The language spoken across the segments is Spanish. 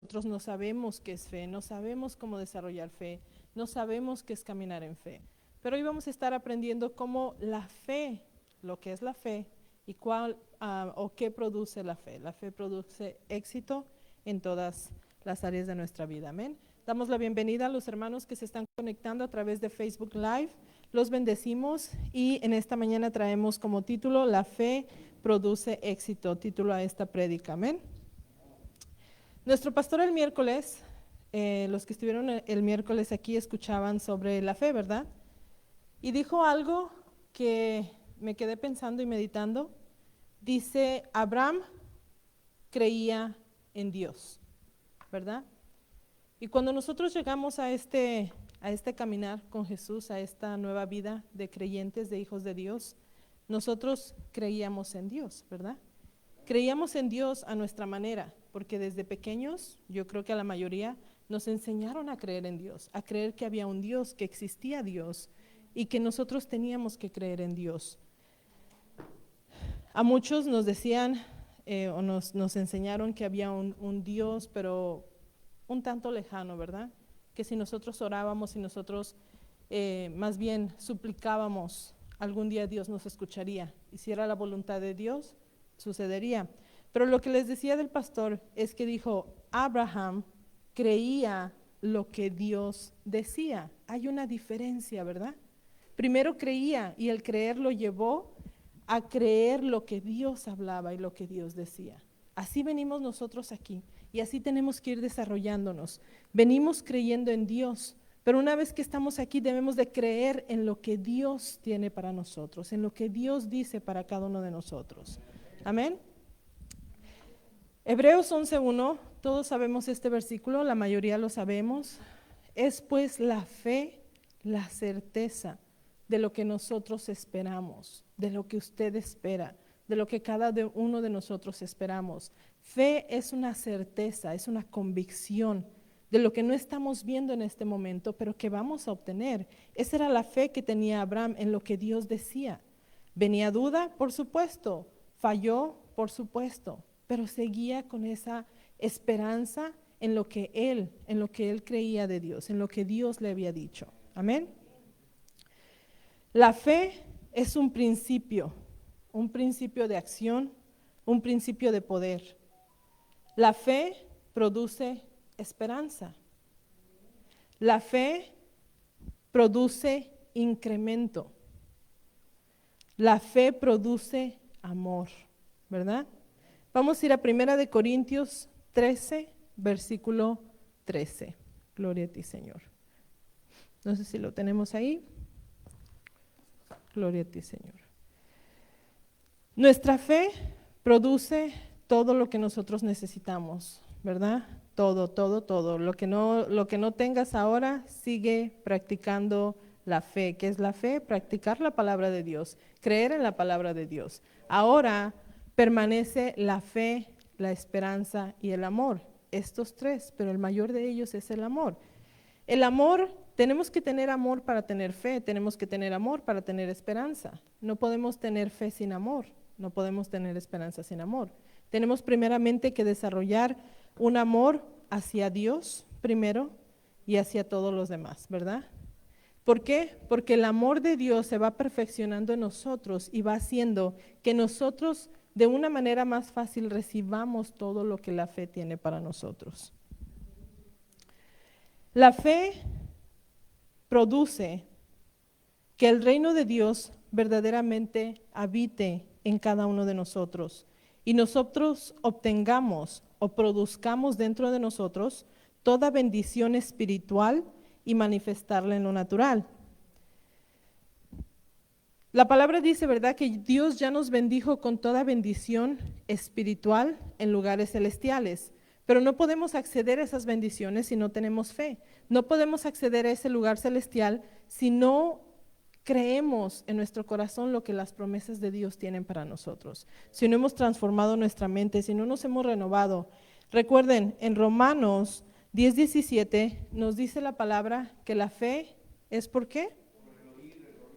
nosotros no sabemos qué es fe, no sabemos cómo desarrollar fe, no sabemos qué es caminar en fe. Pero hoy vamos a estar aprendiendo cómo la fe, lo que es la fe y cuál o qué produce la fe. La fe produce éxito en todas las áreas de nuestra vida. Amén. Damos la bienvenida a los hermanos que se están conectando a través de Facebook Live. Los bendecimos y en esta mañana traemos como título La fe produce éxito, título a esta prédica. Amén. Nuestro pastor el miércoles, los que estuvieron el miércoles aquí escuchaban sobre la fe, ¿verdad? Y dijo algo que me quedé pensando y meditando. Dice, Abraham creía en Dios, ¿verdad? Y cuando nosotros llegamos a este caminar con Jesús, a esta nueva vida de creyentes, de hijos de Dios, nosotros creíamos en Dios, ¿verdad? Creíamos en Dios a nuestra manera, porque desde pequeños, yo creo que a la mayoría, nos enseñaron a creer en Dios, a creer que había un Dios, que existía Dios y que nosotros teníamos que creer en Dios. A muchos nos decían o nos enseñaron que había un Dios, pero un tanto lejano, ¿verdad? Que si nosotros orábamos, si nosotros más bien suplicábamos, algún día Dios nos escucharía. Y si era la voluntad de Dios, sucedería. Pero lo que les decía del pastor es que dijo, Abraham creía lo que Dios decía. Hay una diferencia, ¿verdad? Primero creía y el creer lo llevó a creer lo que Dios hablaba y lo que Dios decía. Así venimos nosotros aquí y así tenemos que ir desarrollándonos. Venimos creyendo en Dios, pero una vez que estamos aquí debemos de creer en lo que Dios tiene para nosotros, en lo que Dios dice para cada uno de nosotros. Amén. Hebreos 11:1, todos sabemos este versículo, la mayoría lo sabemos. Es pues la fe, la certeza de lo que nosotros esperamos, de lo que usted espera, de lo que cada uno de nosotros esperamos. Fe es una certeza, es una convicción de lo que no estamos viendo en este momento, pero que vamos a obtener. Esa era la fe que tenía Abraham en lo que Dios decía. ¿Venía duda? Por supuesto. ¿Falló? Por supuesto. Pero seguía con esa esperanza en lo que él creía de Dios, en lo que Dios le había dicho. Amén. La fe es un principio de acción, un principio de poder. La fe produce esperanza. La fe produce incremento. La fe produce amor, ¿verdad? Vamos a ir a 1 Corintios 13, versículo 13. Gloria a ti, Señor. No sé si lo tenemos ahí. Gloria a ti, Señor. Nuestra fe produce todo lo que nosotros necesitamos, ¿verdad? Todo. Lo que no tengas ahora, sigue practicando la fe. ¿Qué es la fe? Practicar la palabra de Dios, creer en la palabra de Dios. Ahora permanece la fe, la esperanza y el amor. Estos tres, pero el mayor de ellos es el amor. El amor, tenemos que tener amor para tener fe, tenemos que tener amor para tener esperanza. No podemos tener fe sin amor, no podemos tener esperanza sin amor. Tenemos primeramente que desarrollar un amor hacia Dios primero y hacia todos los demás, ¿verdad? ¿Por qué? Porque el amor de Dios se va perfeccionando en nosotros y va haciendo que nosotros de una manera más fácil recibamos todo lo que la fe tiene para nosotros. La fe produce que el reino de Dios verdaderamente habite en cada uno de nosotros y nosotros obtengamos o produzcamos dentro de nosotros toda bendición espiritual y manifestarla en lo natural. La palabra dice, ¿verdad?, que Dios ya nos bendijo con toda bendición espiritual en lugares celestiales. Pero no podemos acceder a esas bendiciones si no tenemos fe. No podemos acceder a ese lugar celestial si no creemos en nuestro corazón lo que las promesas de Dios tienen para nosotros. Si no hemos transformado nuestra mente, si no nos hemos renovado. Recuerden, en Romanos 10:17 nos dice la palabra que la fe es ¿por qué?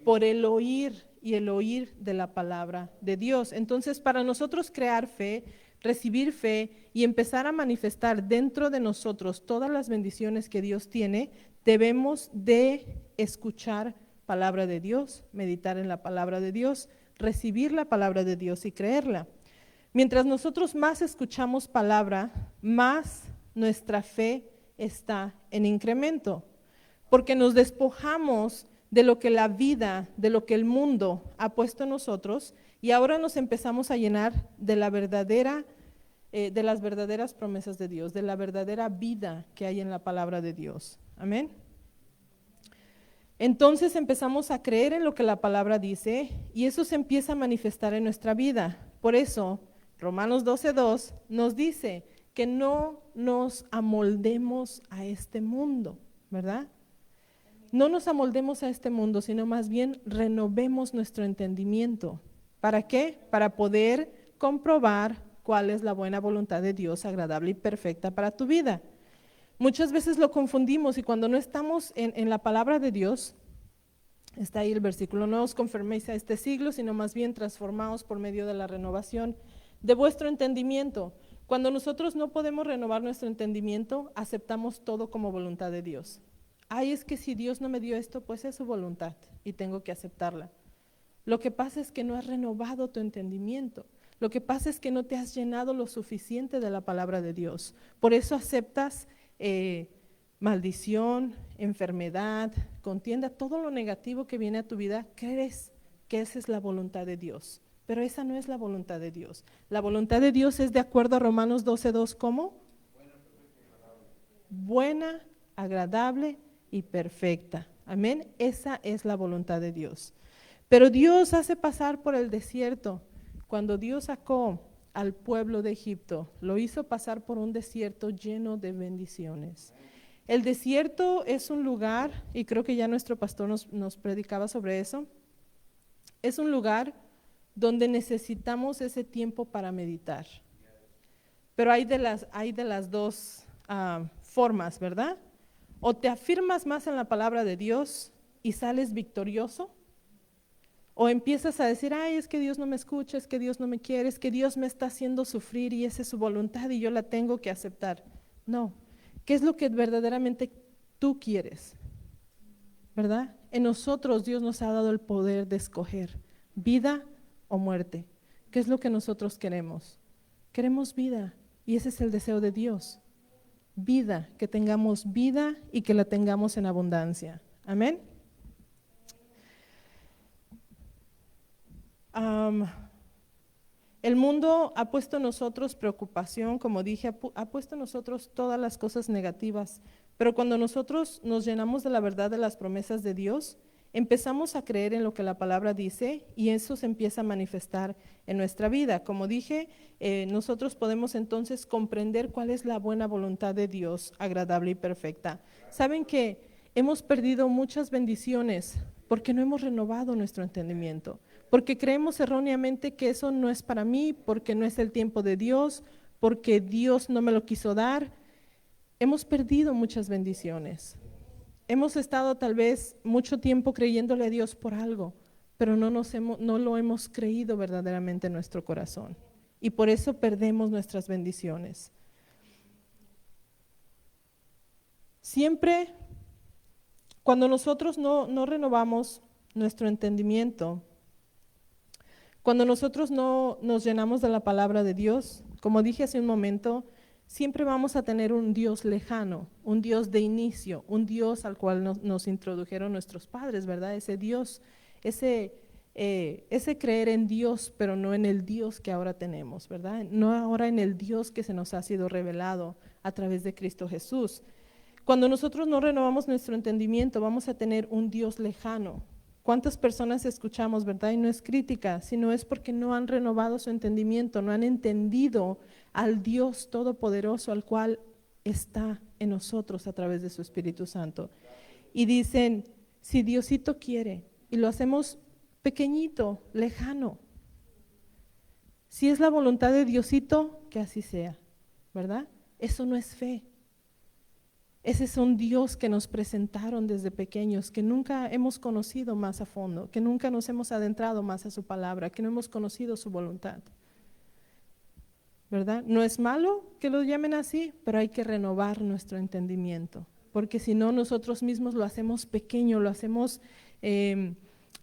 Por el oír y el oír de la palabra de Dios. Entonces, para nosotros crear fe, recibir fe y empezar a manifestar dentro de nosotros todas las bendiciones que Dios tiene, debemos de escuchar palabra de Dios, meditar en la palabra de Dios, recibir la palabra de Dios y creerla. Mientras nosotros más escuchamos palabra, más nuestra fe está en incremento, porque nos despojamos de lo que la vida, de lo que el mundo ha puesto en nosotros, y ahora nos empezamos a llenar de la verdadera, de las verdaderas promesas de Dios, de la verdadera vida que hay en la palabra de Dios. Amén. Entonces empezamos a creer en lo que la palabra dice y eso se empieza a manifestar en nuestra vida. Por eso, Romanos 12:2 nos dice que no nos amoldemos a este mundo, ¿verdad? No nos amoldemos a este mundo, sino más bien renovemos nuestro entendimiento. ¿Para qué? Para poder comprobar cuál es la buena voluntad de Dios, agradable y perfecta para tu vida. Muchas veces lo confundimos y cuando no estamos en la palabra de Dios, está ahí el versículo, no os conforméis a este siglo, sino más bien transformaos por medio de la renovación de vuestro entendimiento. Cuando nosotros no podemos renovar nuestro entendimiento, aceptamos todo como voluntad de Dios. Ay, es que si Dios no me dio esto, pues es su voluntad y tengo que aceptarla. Lo que pasa es que no has renovado tu entendimiento. Lo que pasa es que no te has llenado lo suficiente de la palabra de Dios. Por eso aceptas maldición, enfermedad, contienda, todo lo negativo que viene a tu vida, crees que esa es la voluntad de Dios. Pero esa no es la voluntad de Dios. La voluntad de Dios es de acuerdo a Romanos 12:2, ¿cómo? Buena, agradable y perfecta. Amén. Esa es la voluntad de Dios. Pero Dios hace pasar por el desierto. Cuando Dios sacó al pueblo de Egipto, lo hizo pasar por un desierto lleno de bendiciones. El desierto es un lugar, y creo que ya nuestro pastor nos predicaba sobre eso, es un lugar donde necesitamos ese tiempo para meditar. Pero hay de las dos formas, ¿verdad? O te afirmas más en la palabra de Dios y sales victorioso, o empiezas a decir, ay, es que Dios no me escucha, es que Dios no me quiere, es que Dios me está haciendo sufrir y esa es su voluntad y yo la tengo que aceptar. No, ¿qué es lo que verdaderamente tú quieres? ¿Verdad? En nosotros Dios nos ha dado el poder de escoger vida o muerte. ¿Qué es lo que nosotros queremos? Queremos vida y ese es el deseo de Dios. Vida, que tengamos vida y que la tengamos en abundancia. Amén. El mundo ha puesto en nosotros preocupación, como dije, ha puesto en nosotros todas las cosas negativas, pero cuando nosotros nos llenamos de la verdad de las promesas de Dios, empezamos a creer en lo que la palabra dice y eso se empieza a manifestar en nuestra vida. Como dije, nosotros podemos entonces comprender cuál es la buena voluntad de Dios, agradable y perfecta. Saben que hemos perdido muchas bendiciones porque no hemos renovado nuestro entendimiento, porque creemos erróneamente que eso no es para mí, porque no es el tiempo de Dios, porque Dios no me lo quiso dar. Hemos perdido muchas bendiciones. Hemos estado tal vez mucho tiempo creyéndole a Dios por algo, pero no lo hemos creído verdaderamente en nuestro corazón. Y por eso perdemos nuestras bendiciones. Siempre, cuando nosotros no renovamos nuestro entendimiento, cuando nosotros no nos llenamos de la palabra de Dios, como dije hace un momento, siempre vamos a tener un Dios lejano, un Dios de inicio, un Dios al cual nos introdujeron nuestros padres, ¿verdad? Ese Dios, ese creer en Dios, pero no en el Dios que ahora tenemos, ¿verdad? No ahora en el Dios que se nos ha sido revelado a través de Cristo Jesús. Cuando nosotros no renovamos nuestro entendimiento, vamos a tener un Dios lejano. ¿Cuántas personas escuchamos, verdad? Y no es crítica, sino es porque no han renovado su entendimiento, no han entendido al Dios todopoderoso, al cual está en nosotros a través de su Espíritu Santo. Y dicen, si Diosito quiere, y lo hacemos pequeñito, lejano, si es la voluntad de Diosito, que así sea, ¿verdad? Eso no es fe. Ese es un Dios que nos presentaron desde pequeños, que nunca hemos conocido más a fondo, que nunca nos hemos adentrado más a su palabra, que no hemos conocido su voluntad. ¿verdad? No es malo que lo llamen así, pero hay que renovar nuestro entendimiento, porque si no nosotros mismos lo hacemos pequeño, lo hacemos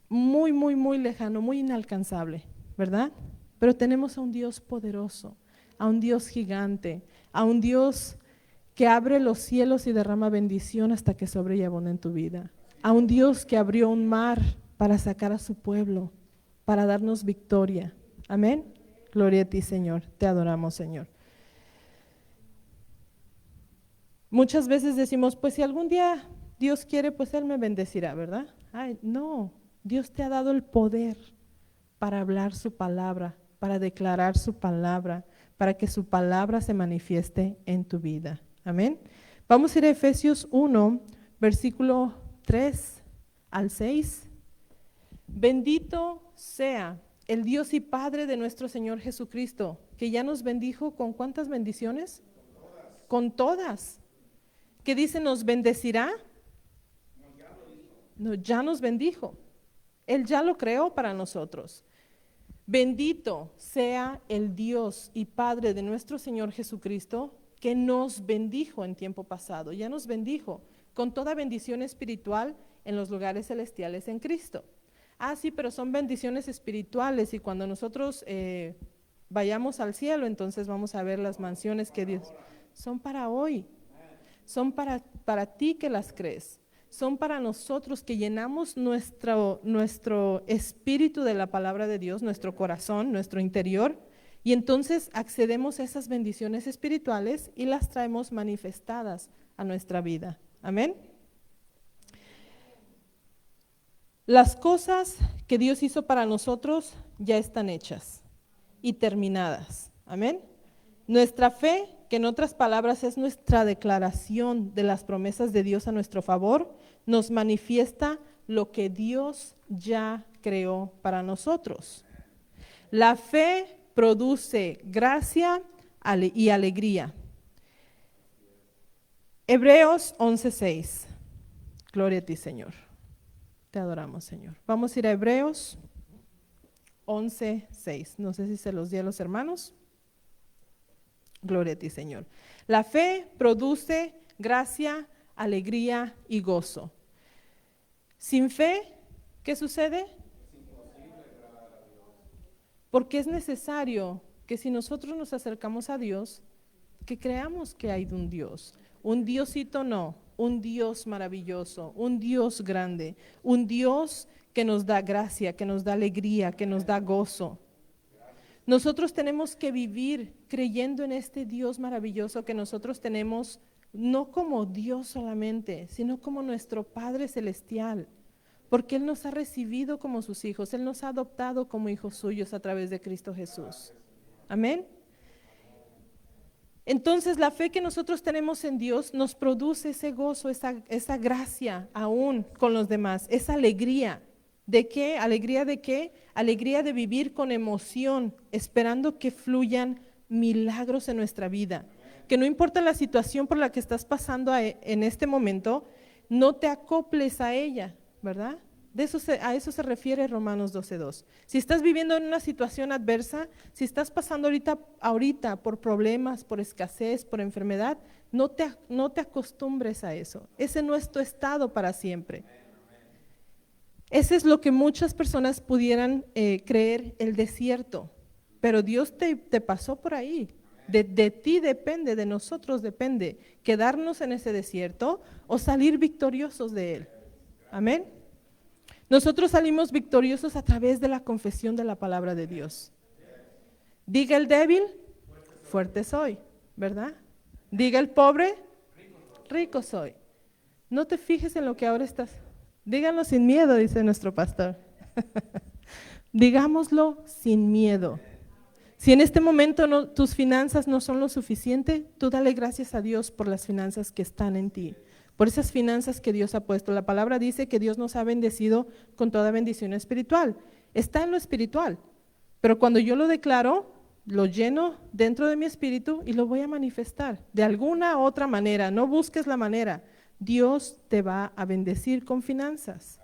muy, muy, muy lejano, muy inalcanzable, ¿verdad? Pero tenemos a un Dios poderoso, a un Dios gigante, a un Dios que abre los cielos y derrama bendición hasta que sobre y abunda en tu vida, a un Dios que abrió un mar para sacar a su pueblo, para darnos victoria. Amén. Gloria a ti, Señor. Te adoramos, Señor. Muchas veces decimos, pues si algún día Dios quiere, pues Él me bendecirá, ¿verdad? Ay, no, Dios te ha dado el poder para hablar su palabra, para declarar su palabra, para que su palabra se manifieste en tu vida. Amén. Vamos a ir a Efesios 1, versículo 3 al 6. Bendito sea el Dios y Padre de nuestro Señor Jesucristo, que ya nos bendijo con ¿cuántas bendiciones? Con todas. ¿Qué dice? ¿Nos bendecirá? No, ya nos bendijo. Él ya lo creó para nosotros. Bendito sea el Dios y Padre de nuestro Señor Jesucristo, que nos bendijo en tiempo pasado. Ya nos bendijo con toda bendición espiritual en los lugares celestiales en Cristo. Ah, sí, pero son bendiciones espirituales y cuando nosotros vayamos al cielo, entonces vamos a ver las mansiones que Dios... Son para hoy, son para ti que las crees, son para nosotros que llenamos nuestro espíritu de la palabra de Dios, nuestro corazón, nuestro interior, y entonces accedemos a esas bendiciones espirituales y las traemos manifestadas a nuestra vida. Amén. Las cosas que Dios hizo para nosotros ya están hechas y terminadas. Amén. Nuestra fe, que en otras palabras es nuestra declaración de las promesas de Dios a nuestro favor, nos manifiesta lo que Dios ya creó para nosotros. La fe produce gracia y alegría. Hebreos 11:6. Gloria a ti, Señor. Te adoramos, Señor. Vamos a ir a Hebreos 11:6. No sé si se los di a los hermanos. Gloria a ti, Señor. La fe produce gracia, alegría y gozo. Sin fe, ¿qué sucede? Porque es necesario que si nosotros nos acercamos a Dios, que creamos que hay un Diosito no, un Dios maravilloso, un Dios grande, un Dios que nos da gracia, que nos da alegría, que nos da gozo. Nosotros tenemos que vivir creyendo en este Dios maravilloso que nosotros tenemos, no como Dios solamente, sino como nuestro Padre Celestial, porque Él nos ha recibido como sus hijos, Él nos ha adoptado como hijos suyos a través de Cristo Jesús. Amén. Entonces la fe que nosotros tenemos en Dios nos produce ese gozo, esa gracia aún con los demás, esa alegría. ¿De qué? ¿Alegría de qué? Alegría de vivir con emoción, esperando que fluyan milagros en nuestra vida. Que no importa la situación por la que estás pasando en este momento, no te acoples a ella, ¿verdad? A eso se refiere Romanos 12:2. Si estás viviendo en una situación adversa, si estás pasando ahorita por problemas, por escasez, por enfermedad, no te acostumbres a eso. Ese no es tu estado para siempre. Ese es lo que muchas personas pudieran creer, el desierto. Pero Dios te pasó por ahí. De ti depende, de nosotros depende, quedarnos en ese desierto o salir victoriosos de él. Amén. Nosotros salimos victoriosos a través de la confesión de la palabra de Dios. Diga el débil, fuerte soy, ¿verdad? Diga el pobre, rico soy. No te fijes en lo que ahora estás. Díganlo sin miedo, dice nuestro pastor. Digámoslo sin miedo. Si en este momento tus finanzas no son lo suficiente, tú dale gracias a Dios por las finanzas que están en ti, por esas finanzas que Dios ha puesto. La palabra dice que Dios nos ha bendecido con toda bendición espiritual. Está en lo espiritual, pero cuando yo lo declaro, lo lleno dentro de mi espíritu y lo voy a manifestar de alguna otra manera. No busques la manera. Dios te va a bendecir con finanzas.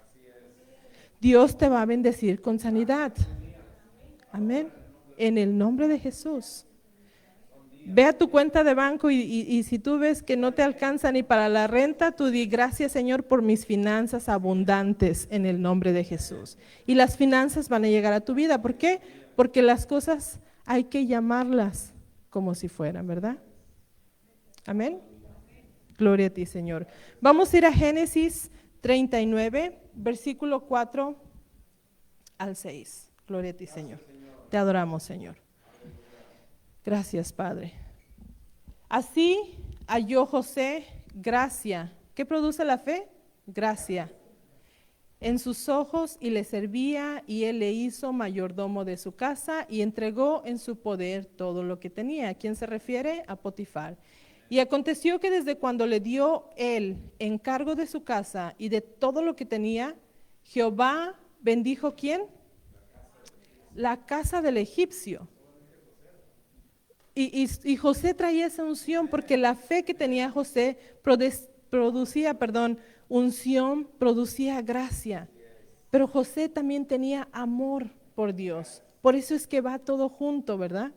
Dios te va a bendecir con sanidad. Amén. En el nombre de Jesús. Ve a tu cuenta de banco y si tú ves que no te alcanza ni para la renta, tú di gracias, Señor, por mis finanzas abundantes en el nombre de Jesús. Y las finanzas van a llegar a tu vida. ¿Por qué? Porque las cosas hay que llamarlas como si fueran, ¿verdad? Amén. Gloria a ti, Señor. Vamos a ir a Génesis 39, versículo 4 al 6. Gloria a ti, Señor. Te adoramos, Señor. Gracias, Padre. Así halló José gracia. ¿Qué produce la fe? Gracia. En sus ojos y le servía, y él le hizo mayordomo de su casa y entregó en su poder todo lo que tenía. ¿A quién se refiere? A Potifar. Y aconteció que desde cuando le dio él encargo de su casa y de todo lo que tenía, Jehová bendijo ¿quién? La casa del egipcio. Y José traía esa unción porque la fe que tenía José producía unción, producía gracia. Pero José también tenía amor por Dios. Por eso es que va todo junto, ¿verdad?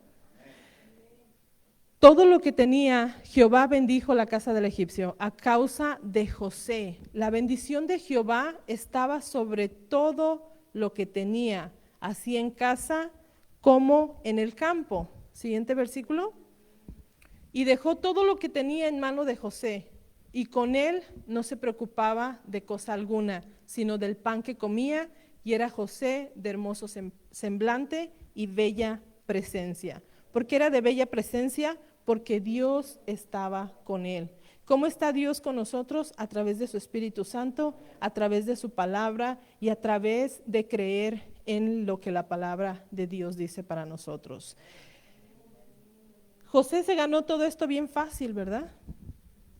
Todo lo que tenía, Jehová bendijo la casa del egipcio a causa de José. La bendición de Jehová estaba sobre todo lo que tenía, así en casa como en el campo. Siguiente versículo. Y dejó todo lo que tenía en mano de José, y con él no se preocupaba de cosa alguna, sino del pan que comía, y era José de hermoso semblante y bella presencia. ¿Por qué era de bella presencia? Porque Dios estaba con él. ¿Cómo está Dios con nosotros? A través de su Espíritu Santo, a través de su palabra y a través de creer en lo que la palabra de Dios dice para nosotros. José se ganó todo esto bien fácil, ¿verdad?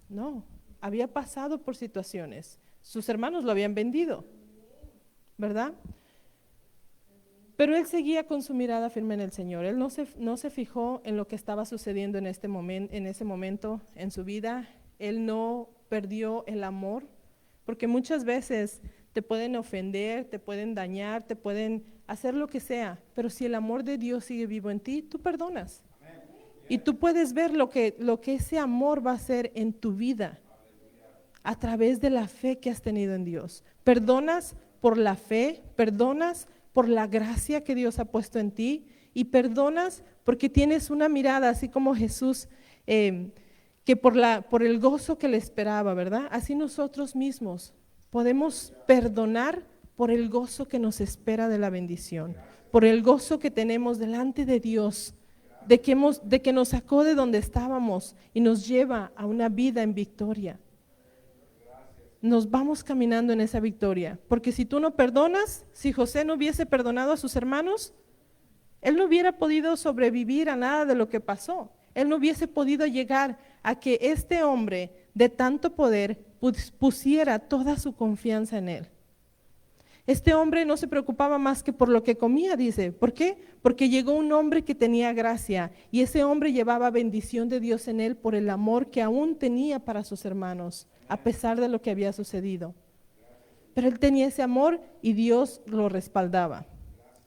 No, había pasado por situaciones. Sus hermanos lo habían vendido, ¿verdad? Pero él seguía con su mirada firme en el Señor. Él no se fijó en lo que estaba sucediendo en ese momento en su vida. Él no perdió el amor, porque muchas veces te pueden ofender, te pueden dañar, te pueden hacer lo que sea, pero si el amor de Dios sigue vivo en ti, tú perdonas. Y tú puedes ver lo que ese amor va a hacer en tu vida a través de la fe que has tenido en Dios. Perdonas por la fe, perdonas por la gracia que Dios ha puesto en ti y perdonas porque tienes una mirada así como Jesús, que por el gozo que le esperaba, ¿verdad? Así nosotros mismos podemos perdonar por el gozo que nos espera de la bendición, por el gozo que tenemos delante de Dios, de que nos sacó de donde estábamos y nos lleva a una vida en victoria. Nos vamos caminando en esa victoria, porque si tú no perdonas, si José no hubiese perdonado a sus hermanos, él no hubiera podido sobrevivir a nada de lo que pasó. Él no hubiese podido llegar a que este hombre de tanto poder pusiera toda su confianza en él. Este hombre no se preocupaba más que por lo que comía, dice. ¿Por qué? Porque llegó un hombre que tenía gracia y ese hombre llevaba bendición de Dios en él por el amor que aún tenía para sus hermanos, a pesar de lo que había sucedido. Pero él tenía ese amor y Dios lo respaldaba.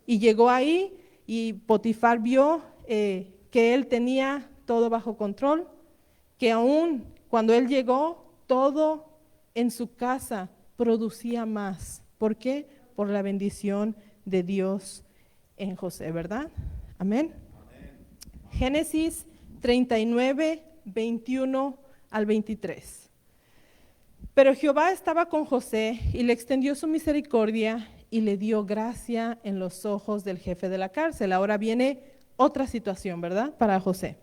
Y llegó ahí y Potifar vio que él tenía todo bajo control, que aún cuando él llegó, todo en su casa producía más. ¿Por qué? Por la bendición de Dios en José, ¿verdad? Amén. Amén. Génesis 39, 21 al 23. Pero Jehová estaba con José y le extendió su misericordia y le dio gracia en los ojos del jefe de la cárcel. Ahora viene otra situación, ¿verdad? Para José.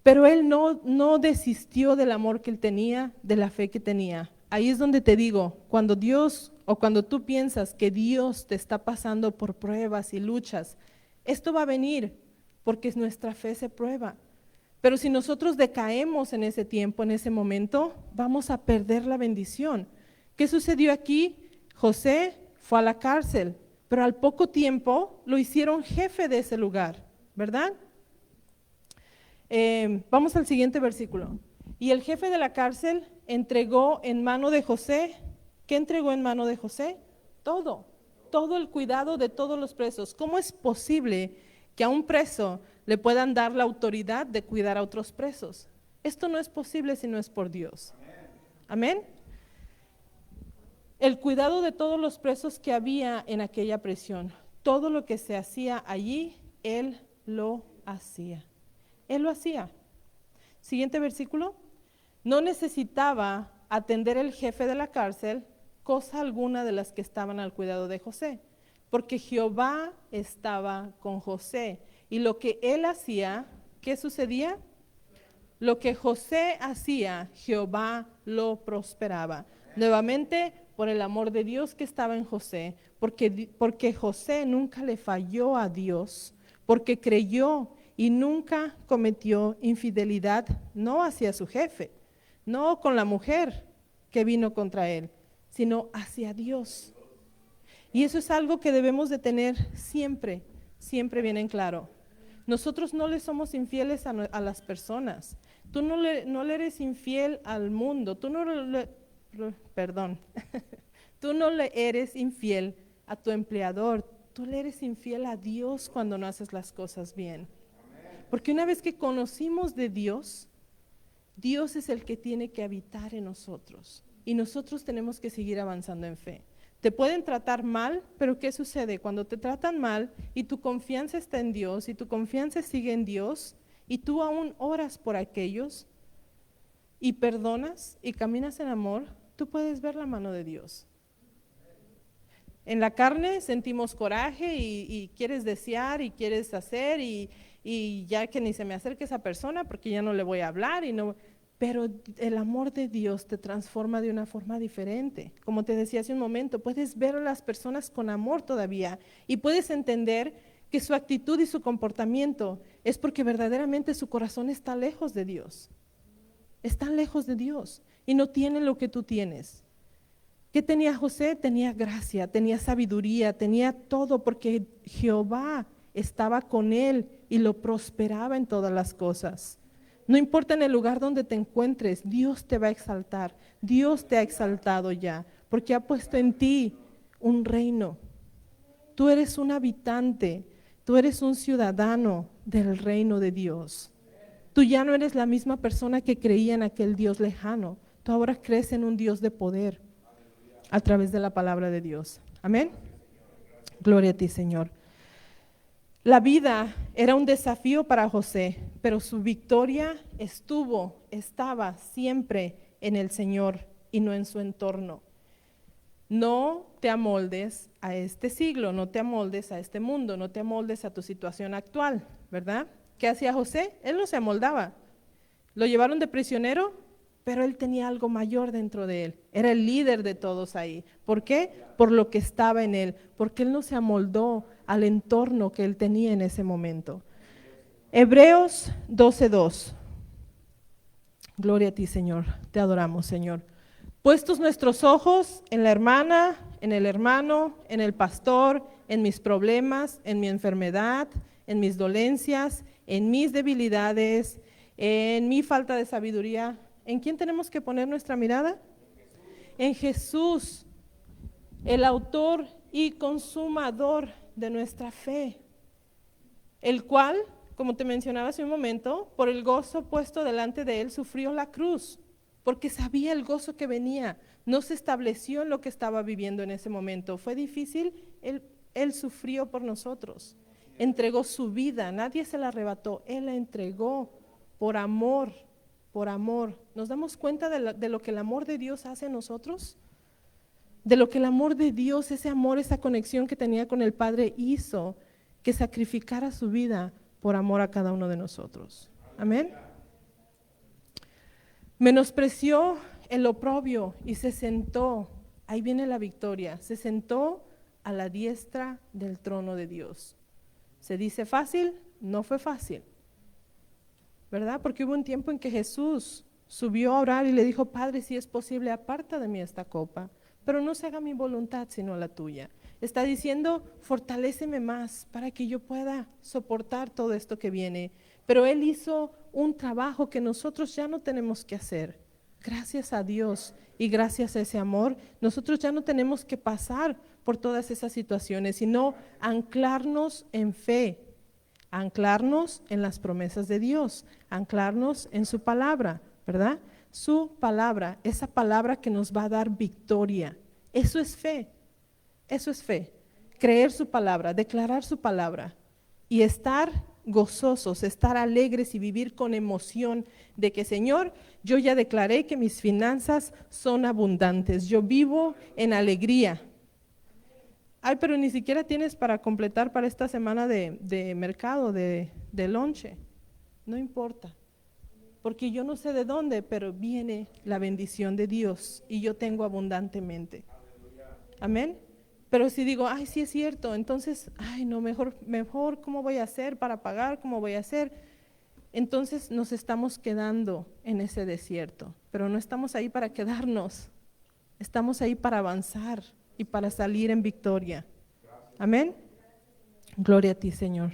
Pero él no desistió del amor que él tenía, de la fe que tenía. Ahí es donde te digo, cuando Dios o cuando tú piensas que Dios te está pasando por pruebas y luchas, esto va a venir porque nuestra fe se prueba. Pero si nosotros decaemos en ese tiempo, en ese momento, vamos a perder la bendición. ¿Qué sucedió aquí? José fue a la cárcel, pero al poco tiempo lo hicieron jefe de ese lugar, ¿verdad? Vamos al siguiente versículo. Y el jefe de la cárcel entregó en mano de José, ¿qué entregó en mano de José? Todo el cuidado de todos los presos. ¿Cómo es posible que a un preso le puedan dar la autoridad de cuidar a otros presos. Esto no es posible si no es por Dios. Amén. El cuidado de todos los presos que había en aquella prisión, todo lo que se hacía allí, Él lo hacía. Él lo hacía. Siguiente versículo. No necesitaba atender el jefe de la cárcel cosa alguna de las que estaban al cuidado de José, porque Jehová estaba con José. Y lo que él hacía, ¿qué sucedía? Lo que José hacía, Jehová lo prosperaba. Nuevamente, por el amor de Dios que estaba en José, porque José nunca le falló a Dios, porque creyó y nunca cometió infidelidad, no hacia su jefe, no con la mujer que vino contra él, sino hacia Dios. Y eso es algo que debemos de tener siempre, siempre bien en claro. Nosotros no le somos infieles a las personas. Tú no le eres infiel al mundo. Tú no le eres infiel a tu empleador. Tú le eres infiel a Dios cuando no haces las cosas bien. Porque una vez que conocimos de Dios, Dios es el que tiene que habitar en nosotros. Y nosotros tenemos que seguir avanzando en fe. Te pueden tratar mal, pero ¿qué sucede? Cuando te tratan mal y tu confianza está en Dios y tu confianza sigue en Dios y tú aún oras por aquellos y perdonas y caminas en amor, tú puedes ver la mano de Dios. En la carne sentimos coraje y quieres desear y quieres hacer y ya que ni se me acerque esa persona porque ya no le voy a hablar y no... Pero el amor de Dios te transforma de una forma diferente. Como te decía hace un momento, puedes ver a las personas con amor todavía y puedes entender que su actitud y su comportamiento es porque verdaderamente su corazón está lejos de Dios. Están lejos de Dios y no tienen lo que tú tienes. ¿Qué tenía José? Tenía gracia, tenía sabiduría, tenía todo porque Jehová estaba con él y lo prosperaba en todas las cosas. No importa en el lugar donde te encuentres, Dios te va a exaltar. Dios te ha exaltado ya, porque ha puesto en ti un reino. Tú eres un habitante, tú eres un ciudadano del reino de Dios. Tú ya no eres la misma persona que creía en aquel Dios lejano. Tú ahora crees en un Dios de poder a través de la palabra de Dios. Amén. Gloria a ti, Señor. La vida era un desafío para José, pero su victoria estaba siempre en el Señor y no en su entorno. No te amoldes a este siglo, no te amoldes a este mundo, no te amoldes a tu situación actual, ¿verdad? ¿Qué hacía José? Él no se amoldaba. Lo llevaron de prisionero, pero él tenía algo mayor dentro de él. Era el líder de todos ahí. ¿Por qué? Por lo que estaba en él, porque él no se amoldó al entorno que él tenía en ese momento. Hebreos 12:2. Gloria a ti, Señor. Te adoramos, Señor. Puestos nuestros ojos en la hermana, en el hermano, en el pastor, en mis problemas, en mi enfermedad, en mis dolencias, en mis debilidades, en mi falta de sabiduría. ¿En quién tenemos que poner nuestra mirada? En Jesús, el autor y consumador de nuestra fe, el cual, como te mencionaba hace un momento, por el gozo puesto delante de él, sufrió la cruz, porque sabía el gozo que venía, no se estableció en lo que estaba viviendo en ese momento. Fue difícil, él sufrió por nosotros, entregó su vida, nadie se la arrebató, él la entregó por amor, por amor. ¿Nos damos cuenta de lo que el amor de Dios hace en nosotros? De lo que el amor de Dios, ese amor, esa conexión que tenía con el Padre hizo que sacrificara su vida por amor a cada uno de nosotros. Amén. Menospreció el oprobio y se sentó, ahí viene la victoria, se sentó a la diestra del trono de Dios. ¿Se dice fácil? No fue fácil, ¿verdad? Porque hubo un tiempo en que Jesús subió a orar y le dijo, Padre, si es posible, aparta de mí esta copa, pero no se haga mi voluntad sino la tuya. Está diciendo, fortaléceme más para que yo pueda soportar todo esto que viene. Pero Él hizo un trabajo que nosotros ya no tenemos que hacer. Gracias a Dios y gracias a ese amor, nosotros ya no tenemos que pasar por todas esas situaciones, sino anclarnos en fe. Anclarnos en las promesas de Dios, anclarnos en su palabra, ¿verdad? Su palabra, esa palabra que nos va a dar victoria. Eso es fe, eso es fe. Creer su palabra, declarar su palabra y estar gozosos, estar alegres y vivir con emoción de que, Señor, yo ya declaré que mis finanzas son abundantes, yo vivo en alegría. Ay, pero ni siquiera tienes para completar para esta semana de mercado, de lonche. No importa, porque yo no sé de dónde, pero viene la bendición de Dios y yo tengo abundantemente. Amén. Pero si digo, ay, sí es cierto, entonces, ay, no, mejor, ¿cómo voy a hacer para pagar? ¿Cómo voy a hacer? Entonces nos estamos quedando en ese desierto, pero no estamos ahí para quedarnos, estamos ahí para avanzar y para salir en victoria. Amén. Gloria a ti, Señor.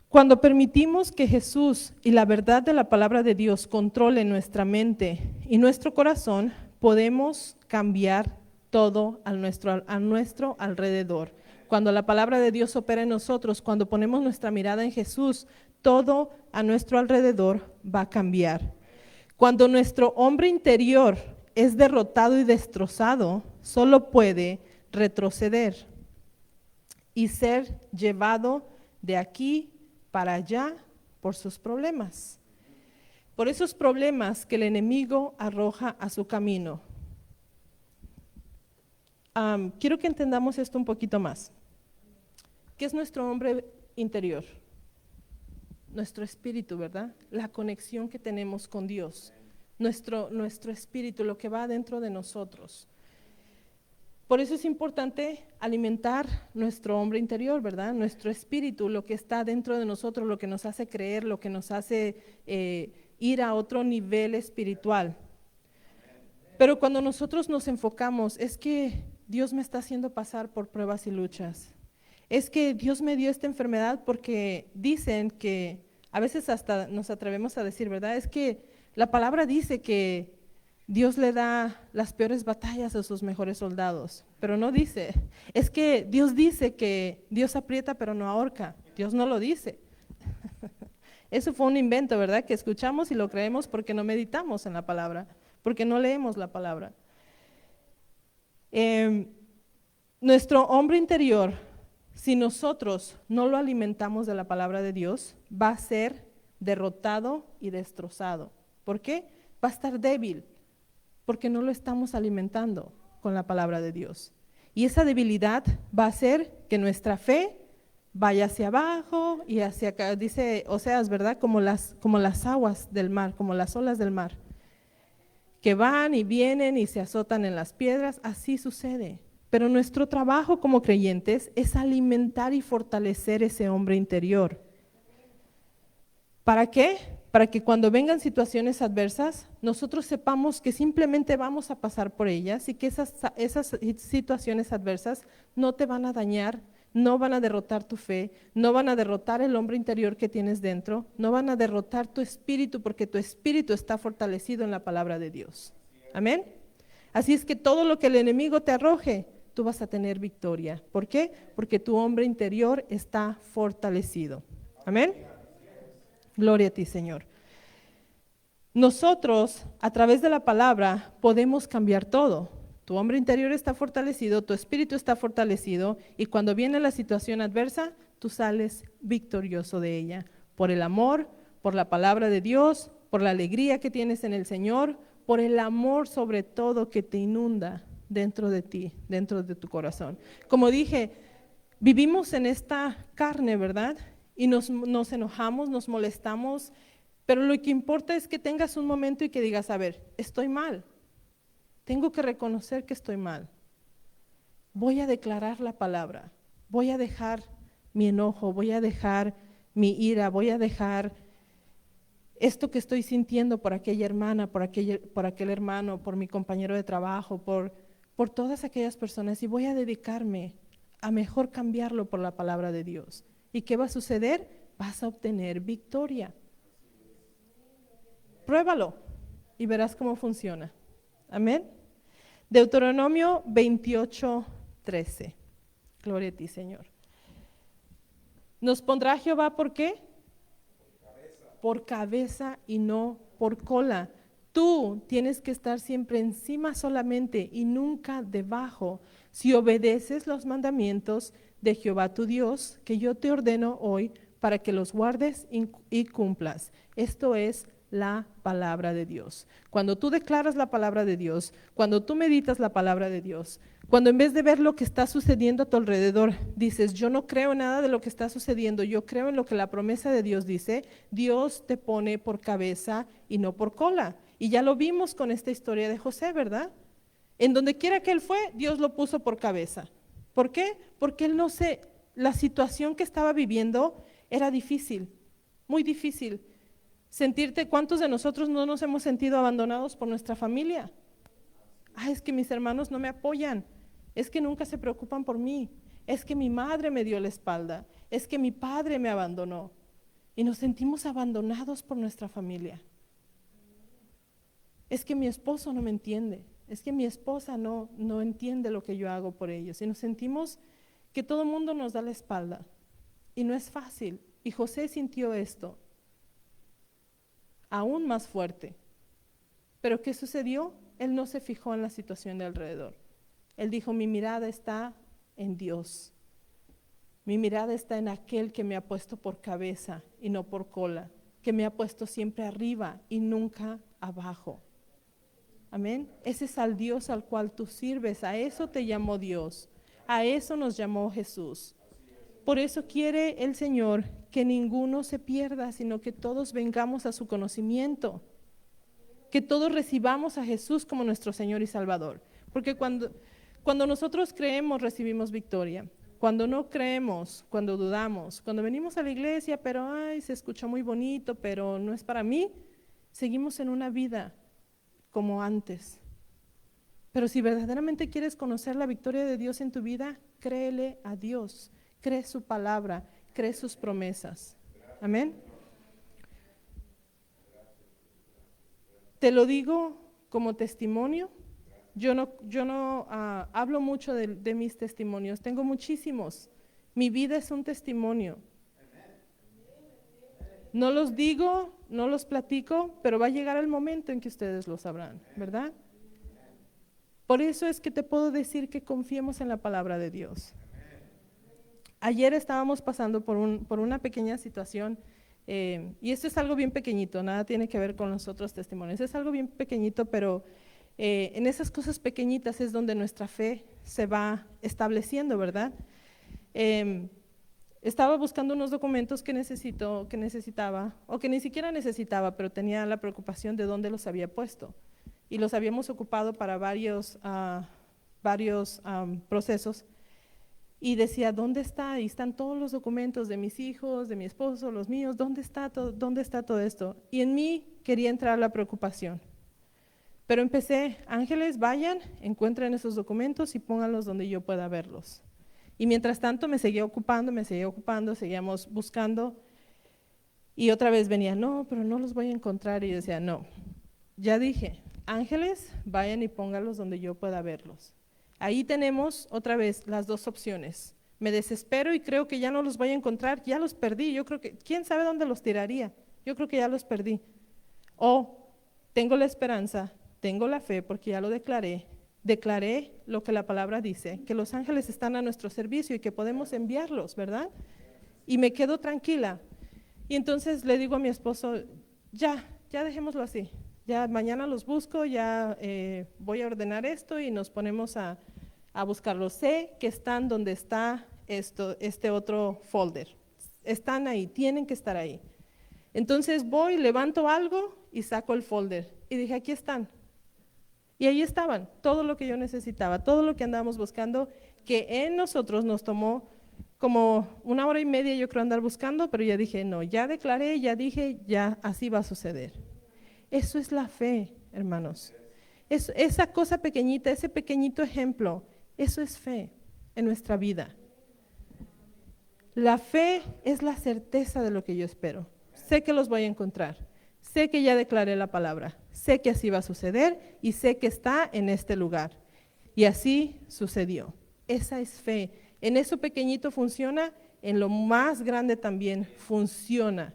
Cuando permitimos que Jesús y la verdad de la palabra de Dios controle nuestra mente y nuestro corazón, podemos cambiar todo a nuestro alrededor. Cuando la palabra de Dios opera en nosotros, cuando ponemos nuestra mirada en Jesús, todo a nuestro alrededor va a cambiar. Cuando nuestro hombre interior es derrotado y destrozado, solo puede retroceder y ser llevado de aquí para allá por sus problemas. Por esos problemas que el enemigo arroja a su camino. Quiero que entendamos esto un poquito más. ¿Qué es nuestro hombre interior? Nuestro espíritu, ¿verdad? La conexión que tenemos con Dios. Nuestro espíritu, lo que va dentro de nosotros. Por eso es importante alimentar nuestro hombre interior, ¿verdad? Nuestro espíritu, lo que está dentro de nosotros, lo que nos hace creer, lo que nos hace ir a otro nivel espiritual. Pero cuando nosotros nos enfocamos, es que Dios me está haciendo pasar por pruebas y luchas. Es que Dios me dio esta enfermedad porque dicen que, a veces hasta nos atrevemos a decir, ¿verdad? Es que la palabra dice que Dios le da las peores batallas a sus mejores soldados, pero no dice. Es que Dios dice que Dios aprieta pero no ahorca. Dios no lo dice. Eso fue un invento, ¿verdad? Que escuchamos y lo creemos porque no meditamos en la palabra, porque no leemos la palabra. Nuestro hombre interior, si nosotros no lo alimentamos de la palabra de Dios, va a ser derrotado y destrozado. ¿Por qué? Va a estar débil, porque no lo estamos alimentando con la palabra de Dios. Y esa debilidad va a hacer que nuestra fe vaya hacia abajo y hacia acá. Dice Oseas, ¿verdad? Como las aguas del mar, como las olas del mar, que van y vienen y se azotan en las piedras. Así sucede. Pero nuestro trabajo como creyentes es alimentar y fortalecer ese hombre interior. ¿Para qué? Para que cuando vengan situaciones adversas, nosotros sepamos que simplemente vamos a pasar por ellas y que esas situaciones adversas no te van a dañar, no van a derrotar tu fe, no van a derrotar el hombre interior que tienes dentro, no van a derrotar tu espíritu, porque tu espíritu está fortalecido en la palabra de Dios. Amén. Así es que todo lo que el enemigo te arroje, tú vas a tener victoria. ¿Por qué? Porque tu hombre interior está fortalecido. Amén. Gloria a ti, Señor. Nosotros, a través de la palabra, podemos cambiar todo. Tu hombre interior está fortalecido, tu espíritu está fortalecido, y cuando viene la situación adversa, tú sales victorioso de ella. Por el amor, por la palabra de Dios, por la alegría que tienes en el Señor, por el amor sobre todo que te inunda dentro de ti, dentro de tu corazón. Como dije, vivimos en esta carne, ¿verdad? Y nos enojamos, nos molestamos, pero lo que importa es que tengas un momento y que digas, a ver, estoy mal, tengo que reconocer que estoy mal, voy a declarar la palabra, voy a dejar mi enojo, voy a dejar mi ira, voy a dejar esto que estoy sintiendo por aquella hermana, por aquel hermano, por mi compañero de trabajo, por todas aquellas personas, y voy a dedicarme a mejor cambiarlo por la palabra de Dios. ¿Y qué va a suceder? Vas a obtener victoria. Pruébalo y verás cómo funciona. Amén. Deuteronomio 28:13. Gloria a ti, Señor. Nos pondrá Jehová, ¿por qué? Por cabeza y no por cola. Tú tienes que estar siempre encima solamente y nunca debajo, si obedeces los mandamientos de Jehová tu Dios, que yo te ordeno hoy para que los guardes y cumplas. Esto es la palabra de Dios. Cuando tú declaras la palabra de Dios, cuando tú meditas la palabra de Dios, cuando en vez de ver lo que está sucediendo a tu alrededor, dices, yo no creo en nada de lo que está sucediendo, yo creo en lo que la promesa de Dios dice, Dios te pone por cabeza y no por cola. Y ya lo vimos con esta historia de José, ¿verdad? En donde quiera que él fue, Dios lo puso por cabeza. ¿Por qué? Porque él no sé, la situación que estaba viviendo era difícil, muy difícil. Sentirte, ¿cuántos de nosotros no nos hemos sentido abandonados por nuestra familia? Ah, es que mis hermanos no me apoyan, es que nunca se preocupan por mí, es que mi madre me dio la espalda, es que mi padre me abandonó. Y nos sentimos abandonados por nuestra familia. Es que mi esposo no me entiende, es que mi esposa no entiende lo que yo hago por ellos. Y nos sentimos que todo el mundo nos da la espalda. Y no es fácil. Y José sintió esto aún más fuerte. Pero ¿qué sucedió? Él no se fijó en la situación de alrededor. Él dijo, mi mirada está en Dios. Mi mirada está en aquel que me ha puesto por cabeza y no por cola, que me ha puesto siempre arriba y nunca abajo. Amén. Ese es al Dios al cual tú sirves. A eso te llamó Dios. A eso nos llamó Jesús. Por eso quiere el Señor que ninguno se pierda, sino que todos vengamos a su conocimiento. Que todos recibamos a Jesús como nuestro Señor y Salvador. Porque cuando nosotros creemos, recibimos victoria. Cuando no creemos, cuando dudamos, cuando venimos a la iglesia, pero ay, se escucha muy bonito, pero no es para mí, seguimos en una vida como antes. Pero si verdaderamente quieres conocer la victoria de Dios en tu vida, créele a Dios, cree su palabra, cree sus promesas. Amén. Te lo digo como testimonio. Yo no hablo mucho de mis testimonios, tengo muchísimos. Mi vida es un testimonio. No los digo, no los platico, pero va a llegar el momento en que ustedes lo sabrán, ¿verdad? Por eso es que te puedo decir que confiemos en la palabra de Dios. Ayer estábamos pasando por una pequeña situación, y esto es algo bien pequeñito, nada tiene que ver con los otros testimonios, es algo bien pequeñito, pero en esas cosas pequeñitas es donde nuestra fe se va estableciendo, ¿verdad? Estaba buscando unos documentos que necesitaba, o que ni siquiera necesitaba, pero tenía la preocupación de dónde los había puesto. Y los habíamos ocupado para varios procesos. Y decía, ¿dónde está? Ahí están todos los documentos de mis hijos, de mi esposo, los míos, ¿dónde está todo esto? Y en mí quería entrar la preocupación. Pero empecé, ángeles, vayan, encuentren esos documentos y pónganlos donde yo pueda verlos. Y mientras tanto me seguía ocupando, seguíamos buscando. Y otra vez venía, no, pero no los voy a encontrar. Y yo decía, no, ya dije, ángeles, vayan y pónganlos donde yo pueda verlos. Ahí tenemos otra vez las dos opciones. Me desespero y creo que ya no los voy a encontrar, ya los perdí. Yo creo que, ¿quién sabe dónde los tiraría? Yo creo que ya los perdí. O tengo la esperanza, tengo la fe porque ya lo declaré lo que la palabra dice, que los ángeles están a nuestro servicio y que podemos enviarlos, ¿verdad? Y me quedo tranquila. Y entonces le digo a mi esposo, ya dejémoslo así. Ya mañana los busco, ya voy a ordenar esto y nos ponemos a buscarlos. Sé que están donde está este otro folder. Están ahí, tienen que estar ahí. Entonces voy, levanto algo y saco el folder. Y dije, aquí están. Y ahí estaban, todo lo que yo necesitaba, todo lo que andábamos buscando, que en nosotros nos tomó como 1 hora y media, yo creo, andar buscando, pero ya dije, no, ya declaré, ya dije, ya así va a suceder. Eso es la fe, hermanos. Esa cosa pequeñita, ese pequeñito ejemplo, eso es fe en nuestra vida. La fe es la certeza de lo que yo espero. Sé que los voy a encontrar. Sé que ya declaré la palabra. Sé que así va a suceder y sé que está en este lugar. Y así sucedió. Esa es fe. En eso pequeñito funciona, en lo más grande también, funciona.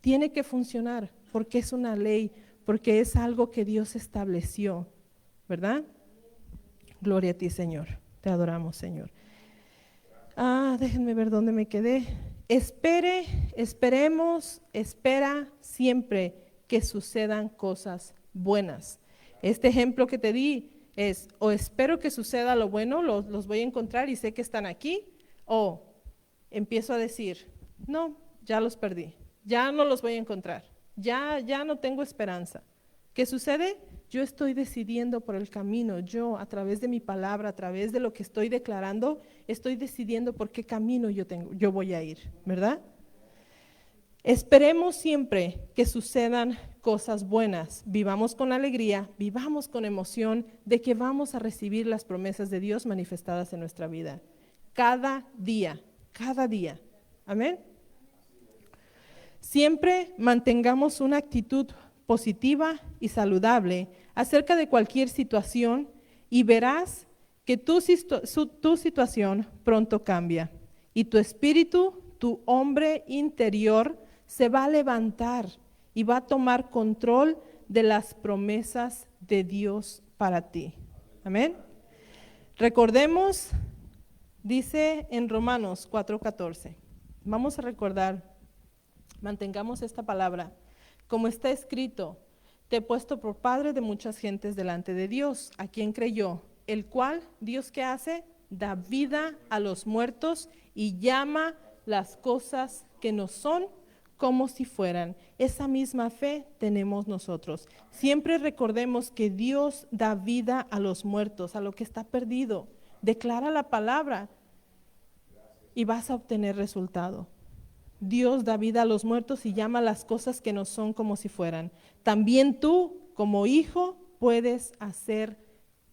Tiene que funcionar porque es una ley, porque es algo que Dios estableció, ¿verdad? Gloria a ti, Señor. Te adoramos, Señor. Déjenme ver dónde me quedé. Espera siempre que sucedan cosas buenas. Este ejemplo que te di es, o espero que suceda lo bueno, los voy a encontrar y sé que están aquí, o empiezo a decir, no, ya los perdí, ya no los voy a encontrar, ya no tengo esperanza. ¿Qué sucede? Yo estoy decidiendo por el camino, yo a través de mi palabra, a través de lo que estoy declarando, estoy decidiendo por qué camino yo voy a ir, ¿verdad? Esperemos siempre que sucedan cosas buenas, vivamos con alegría, vivamos con emoción de que vamos a recibir las promesas de Dios manifestadas en nuestra vida. Cada día, amén. Siempre mantengamos una actitud positiva y saludable acerca de cualquier situación y verás que tu situación pronto cambia y tu espíritu, tu hombre interior, se va a levantar y va a tomar control de las promesas de Dios para ti. Amén. Recordemos, dice en Romanos 4:14, vamos a recordar, mantengamos esta palabra, como está escrito, te he puesto por padre de muchas gentes delante de Dios, a quien creyó, el cual, Dios ¿qué hace? Da vida a los muertos y llama las cosas que no son como si fueran. Esa misma fe tenemos nosotros. Siempre recordemos que Dios da vida a los muertos, a lo que está perdido. Declara la palabra y vas a obtener resultado. Dios da vida a los muertos y llama las cosas que no son como si fueran. También tú, como hijo, puedes hacer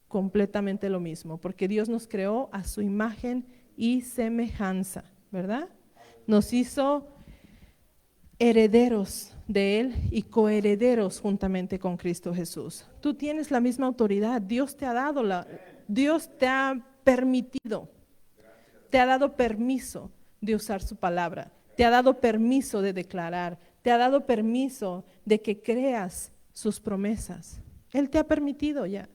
completamente lo mismo, porque Dios nos creó a su imagen y semejanza, ¿verdad? Nos hizo herederos de Él y coherederos juntamente con Cristo Jesús. Tú tienes la misma autoridad, Dios te ha dado Dios te ha permitido, te ha dado permiso de usar su palabra, te ha dado permiso de declarar, te ha dado permiso de que creas sus promesas. Él te ha permitido ya,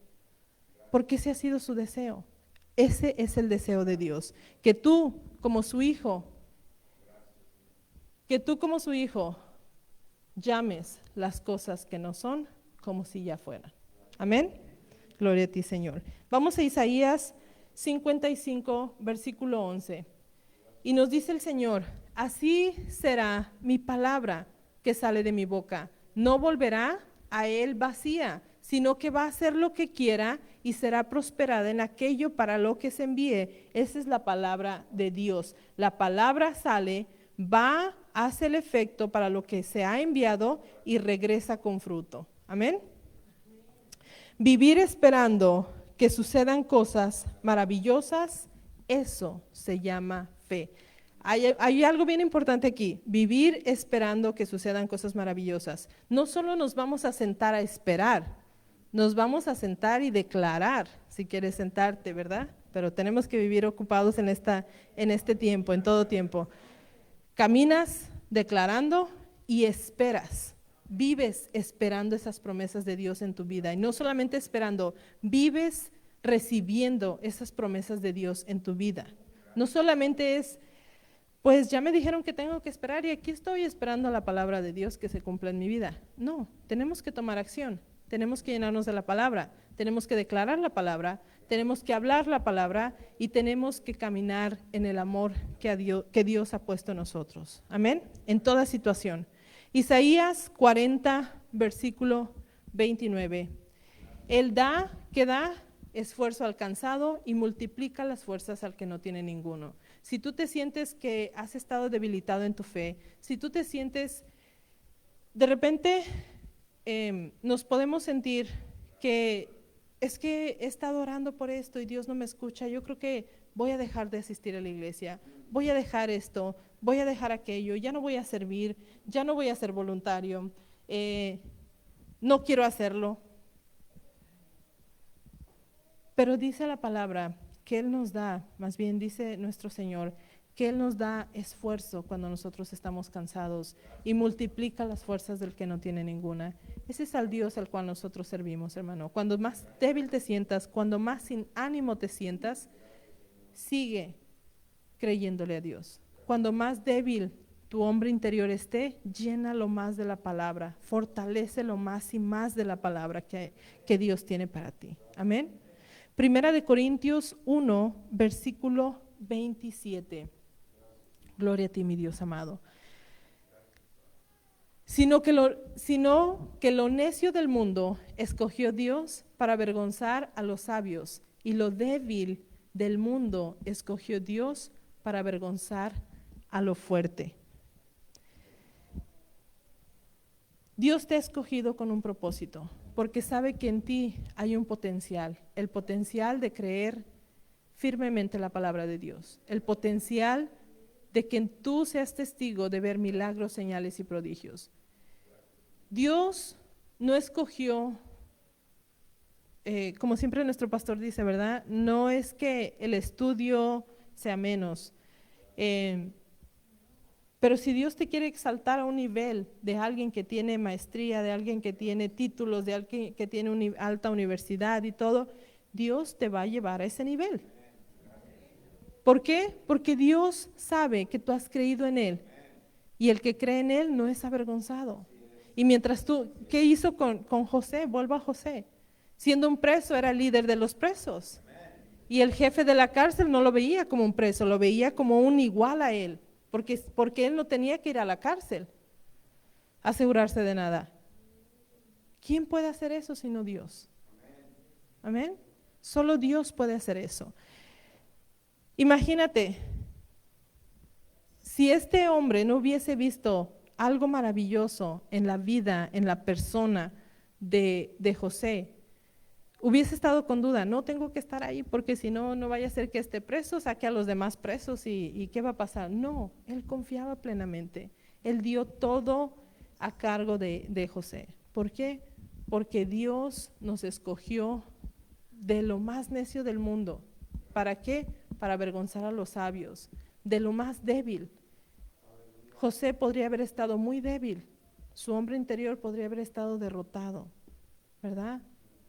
porque ese ha sido su deseo. Ese es el deseo de Dios, que tú como su hijo, llames las cosas que no son como si ya fueran. Amén. Gloria a ti, Señor. Vamos a Isaías 55, versículo 11. Y nos dice el Señor, así será mi palabra que sale de mi boca. No volverá a Él vacía, sino que va a hacer lo que quiera y será prosperada en aquello para lo que se envíe. Esa es la palabra de Dios. La palabra sale, va, hace el efecto para lo que se ha enviado y regresa con fruto. Amén. Vivir esperando que sucedan cosas maravillosas, eso se llama fe. Hay algo bien importante aquí, vivir esperando que sucedan cosas maravillosas. No solo nos vamos a sentar a esperar, nos vamos a sentar y declarar, si quieres sentarte, ¿verdad? Pero tenemos que vivir ocupados en este tiempo, en todo tiempo. Caminas declarando y esperas. Vives esperando esas promesas de Dios en tu vida. Y no solamente esperando, vives recibiendo esas promesas de Dios en tu vida. No solamente es, pues ya me dijeron que tengo que esperar y aquí estoy esperando la palabra de Dios que se cumpla en mi vida. No, tenemos que tomar acción. Tenemos que llenarnos de la palabra. Tenemos que declarar la palabra. Tenemos que hablar la palabra y tenemos que caminar en el amor que Dios ha puesto en nosotros. Amén. En toda situación. Isaías 40, versículo 29. Él que da esfuerzo alcanzado y multiplica las fuerzas al que no tiene ninguno. Si tú te sientes que has estado debilitado en tu fe, si tú te sientes, de repente nos podemos sentir que es que he estado orando por esto y Dios no me escucha, yo creo que voy a dejar de asistir a la iglesia, voy a dejar esto, voy a dejar aquello, ya no voy a servir, ya no voy a ser voluntario, no quiero hacerlo. Pero dice la palabra que Él nos da, más bien dice nuestro Señor, que Él nos da esfuerzo cuando nosotros estamos cansados y multiplica las fuerzas del que no tiene ninguna. Ese es al Dios al cual nosotros servimos, hermano. Cuando más débil te sientas, cuando más sin ánimo te sientas, sigue creyéndole a Dios. Cuando más débil tu hombre interior esté, llénalo más de la palabra, fortalécelo más y más de la palabra que Dios tiene para ti. Amén. Primera de Corintios 1, versículo 27. Gloria a ti, mi Dios amado. Sino que lo necio del mundo escogió Dios para avergonzar a los sabios, y lo débil del mundo escogió Dios para avergonzar a lo fuerte. Dios te ha escogido con un propósito, porque sabe que en ti hay un potencial, el potencial de creer firmemente la palabra de Dios, el potencial de que tú seas testigo de ver milagros, señales y prodigios. Dios no escogió, como siempre nuestro pastor dice, ¿verdad? No es que el estudio sea menos, pero si Dios te quiere exaltar a un nivel de alguien que tiene maestría, de alguien que tiene títulos, de alguien que tiene una alta universidad y todo, Dios te va a llevar a ese nivel. ¿Por qué? Porque Dios sabe que tú has creído en Él y el que cree en Él no es avergonzado. Y mientras tú, ¿qué hizo con José? Vuelvo a José. Siendo un preso era el líder de los presos. Y el jefe de la cárcel no lo veía como un preso, lo veía como un igual a él. Porque él no tenía que ir a la cárcel a asegurarse de nada. ¿Quién puede hacer eso sino Dios? Amén. Solo Dios puede hacer eso. Imagínate, si este hombre no hubiese visto algo maravilloso en la vida, en la persona de José, hubiese estado con duda, no tengo que estar ahí porque si no, no vaya a ser que esté preso, saque a los demás presos y ¿qué va a pasar? No, él confiaba plenamente, él dio todo a cargo de José. ¿Por qué? Porque Dios nos escogió de lo más necio del mundo. ¿Para qué? Para avergonzar a los sabios, de lo más débil. José podría haber estado muy débil, su hombre interior podría haber estado derrotado, ¿verdad?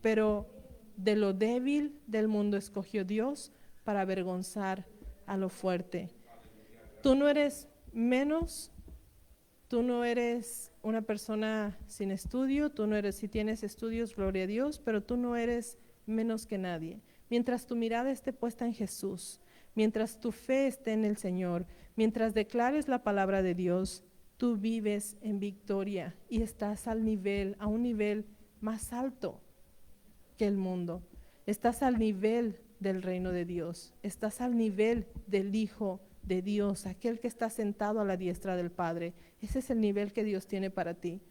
Pero de lo débil del mundo escogió Dios para avergonzar a lo fuerte. Tú no eres menos, tú no eres una persona sin estudio, tú no eres, si tienes estudios, gloria a Dios, pero tú no eres menos que nadie. Mientras tu mirada esté puesta en Jesús, mientras tu fe esté en el Señor, mientras declares la palabra de Dios, tú vives en victoria y estás a un nivel más alto que el mundo. Estás al nivel del reino de Dios, estás al nivel del Hijo de Dios, aquel que está sentado a la diestra del Padre. Ese es el nivel que Dios tiene para ti.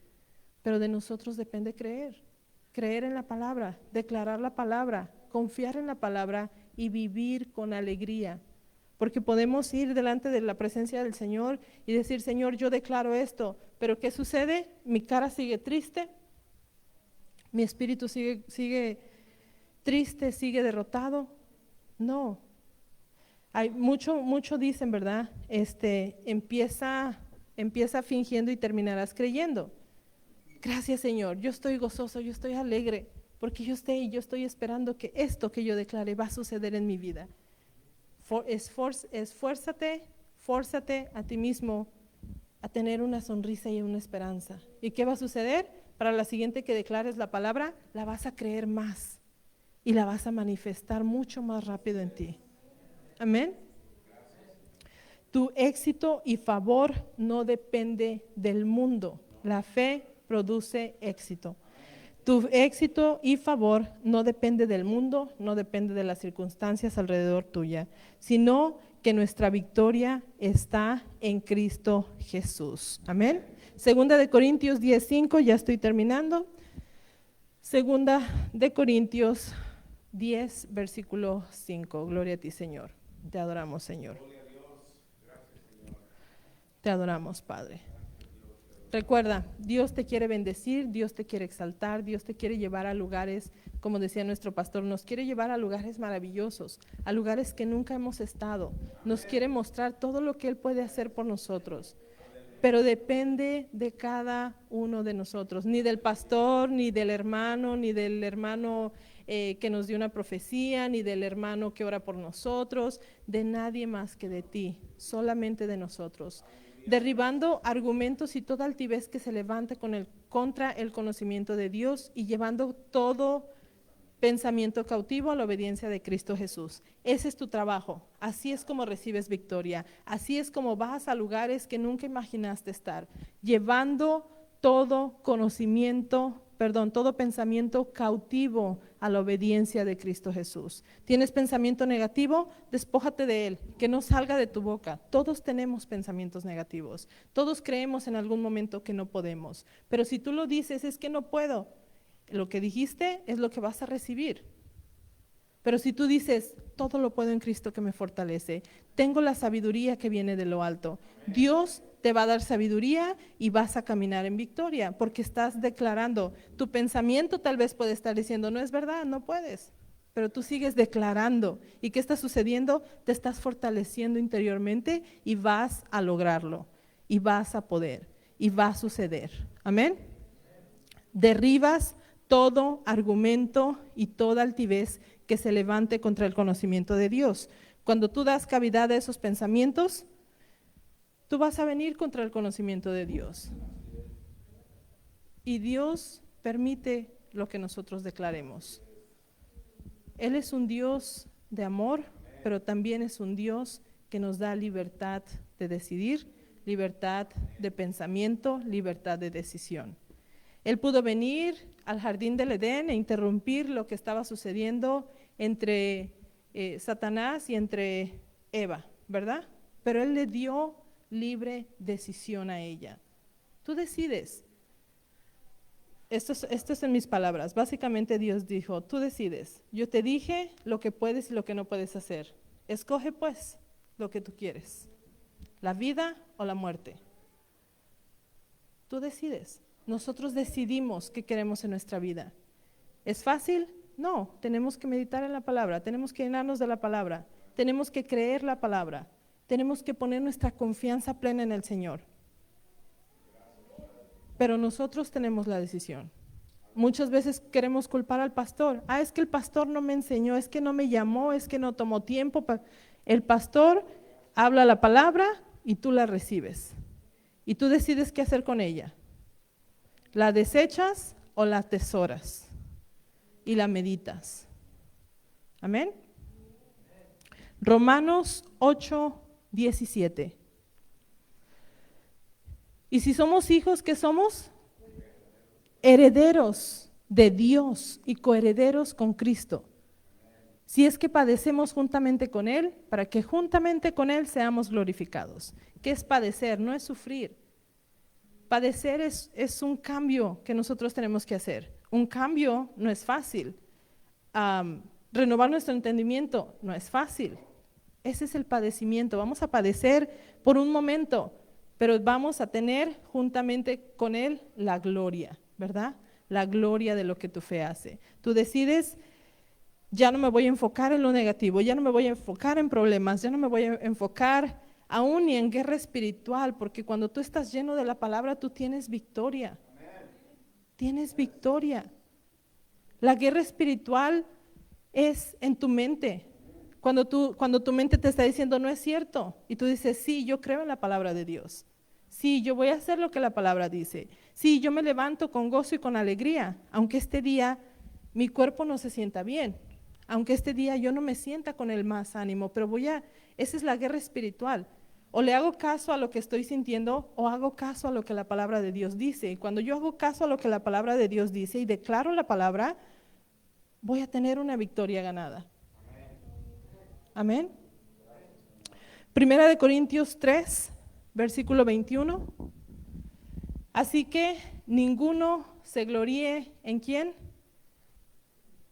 Pero de nosotros depende creer en la palabra, declarar la palabra, confiar en la palabra y vivir con alegría. Porque podemos ir delante de la presencia del Señor y decir, Señor, yo declaro esto, pero ¿qué sucede? Mi cara sigue triste, mi espíritu sigue triste, sigue derrotado. No. Hay mucho dicen, ¿verdad? Empieza fingiendo y terminarás creyendo. Gracias, Señor, yo estoy gozoso, yo estoy alegre, porque yo estoy esperando que esto que yo declare va a suceder en mi vida. Esfuérzate, fórzate a ti mismo a tener una sonrisa y una esperanza. ¿Y qué va a suceder? Para la siguiente que declares la palabra, la vas a creer más y la vas a manifestar mucho más rápido en ti. Amén. Tu éxito y favor no depende del mundo. La fe produce éxito. Tu éxito y favor no depende del mundo, no depende de las circunstancias alrededor tuya, sino que nuestra victoria está en Cristo Jesús. Amén. Segunda de Corintios 10:5, ya estoy terminando. Segunda de Corintios 10, versículo 5. Gloria a ti, Señor. Te adoramos, Señor. Te adoramos, Padre. Recuerda, Dios te quiere bendecir, Dios te quiere exaltar, Dios te quiere llevar a lugares, como decía nuestro pastor, nos quiere llevar a lugares maravillosos, a lugares que nunca hemos estado. Nos quiere mostrar todo lo que Él puede hacer por nosotros. Pero depende de cada uno de nosotros, ni del pastor, ni del hermano, que nos dio una profecía, ni del hermano que ora por nosotros, de nadie más que de ti, solamente de nosotros. Derribando argumentos y toda altivez que se levante contra el conocimiento de Dios y llevando todo pensamiento cautivo a la obediencia de Cristo Jesús. Ese es tu trabajo. Así es como recibes victoria. Así es como vas a lugares que nunca imaginaste estar, llevando todo todo pensamiento cautivo a la obediencia de Cristo Jesús. ¿Tienes pensamiento negativo? Despójate de él, que no salga de tu boca. Todos tenemos pensamientos negativos. Todos creemos en algún momento que no podemos. Pero si tú lo dices, es que no puedo. Lo que dijiste es lo que vas a recibir. Pero si tú dices, todo lo puedo en Cristo que me fortalece, tengo la sabiduría que viene de lo alto, Dios te va a dar sabiduría y vas a caminar en victoria, porque estás declarando. Tu pensamiento tal vez puede estar diciendo, no es verdad, no puedes, pero tú sigues declarando. ¿Y qué está sucediendo? Te estás fortaleciendo interiormente y vas a lograrlo, y vas a poder, y va a suceder. Amén. Derribas todo argumento y toda altivez que se levante contra el conocimiento de Dios. Cuando tú das cavidad a esos pensamientos, tú vas a venir contra el conocimiento de Dios. Y Dios permite lo que nosotros declaremos. Él es un Dios de amor, pero también es un Dios que nos da libertad de decidir, libertad de pensamiento, libertad de decisión. Él pudo venir al jardín del Edén e interrumpir lo que estaba sucediendo entre Satanás y entre Eva, ¿verdad? Pero Él le dio libre decisión a ella. Tú decides. Esto es en mis palabras. Básicamente Dios dijo, tú decides. Yo te dije lo que puedes y lo que no puedes hacer. Escoge pues lo que tú quieres. La vida o la muerte. Tú decides. Nosotros decidimos qué queremos en nuestra vida. ¿Es fácil? No, tenemos que meditar en la palabra, tenemos que llenarnos de la palabra, tenemos que creer la palabra, tenemos que poner nuestra confianza plena en el Señor. Pero nosotros tenemos la decisión. Muchas veces queremos culpar al pastor. Es que el pastor no me enseñó, es que no me llamó, es que no tomó tiempo. El pastor habla la palabra y tú la recibes. Y tú decides qué hacer con ella. ¿La desechas o la atesoras? Y la meditas. Amén. Romanos 8:17. Y si somos hijos, ¿qué somos? Herederos de Dios y coherederos con Cristo. Si es que padecemos juntamente con Él, para que juntamente con Él seamos glorificados. ¿Qué es padecer? No es sufrir. Padecer es un cambio que nosotros tenemos que hacer. Un cambio no es fácil. Renovar nuestro entendimiento no es fácil. Ese es el padecimiento. Vamos a padecer por un momento, pero vamos a tener juntamente con Él la gloria, ¿verdad? La gloria de lo que tu fe hace. Tú decides, ya no me voy a enfocar en lo negativo, ya no me voy a enfocar en problemas, ya no me voy a enfocar aún ni en guerra espiritual, porque cuando tú estás lleno de la palabra, tú tienes victoria. Tienes victoria. La guerra espiritual es en tu mente. Cuando tu mente te está diciendo no es cierto y tú dices, sí, yo creo en la palabra de Dios. Sí, yo voy a hacer lo que la palabra dice. Sí, yo me levanto con gozo y con alegría, aunque este día mi cuerpo no se sienta bien, aunque este día yo no me sienta con el más ánimo, pero esa es la guerra espiritual. O le hago caso a lo que estoy sintiendo o hago caso a lo que la palabra de Dios dice. Y cuando yo hago caso a lo que la palabra de Dios dice y declaro la palabra, voy a tener una victoria ganada. Amén. Primera de Corintios 3, versículo 21. Así que ninguno se gloríe ¿en quién?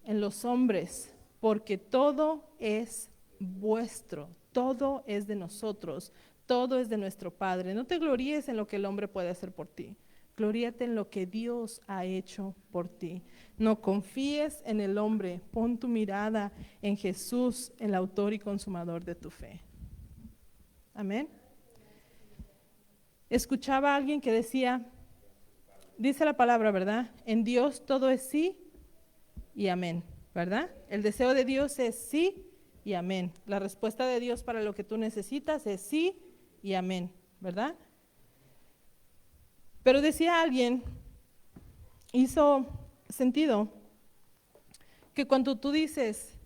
En los hombres, porque todo es vuestro, todo es de nosotros, todo es de nuestro Padre. No te gloríes en lo que el hombre puede hacer por ti. Gloríate en lo que Dios ha hecho por ti. No confíes en el hombre, pon tu mirada en Jesús, el autor y consumador de tu fe. Amén. Escuchaba a alguien que decía, dice la palabra, ¿verdad? En Dios todo es sí y amén, ¿verdad? El deseo de Dios es sí y amén. La respuesta de Dios para lo que tú necesitas es sí y amén, ¿verdad? Pero decía alguien, hizo sentido, que cuando tú dices,